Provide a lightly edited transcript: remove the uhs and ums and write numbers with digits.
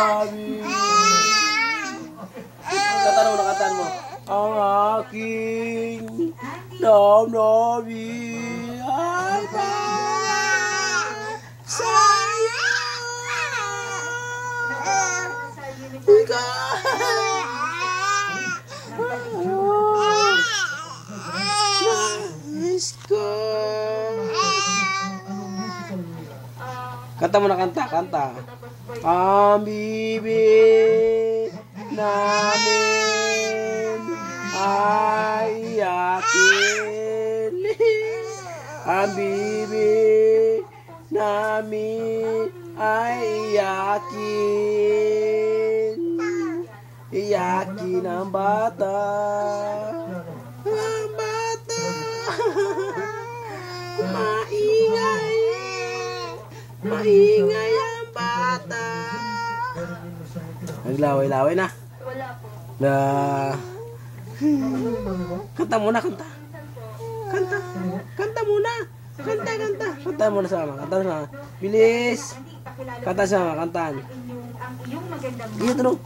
namin. Katanong na katan mo. Ang aking damdamin ay sa'yo. Ikaw. Nais ko. Kanta mo na kanta. Ang bibig namin ay yakin. Ang bibig namin ay yakin. Yakin ang bata. Ang bata. Maingay ang bata. Naglaway-laway na. Wala po. Kanta muna, kanta. Kanta muna. Kanta muna sama. Bilis. Kanta sama, kantaan. Ang iyong magandang Iya, tulong.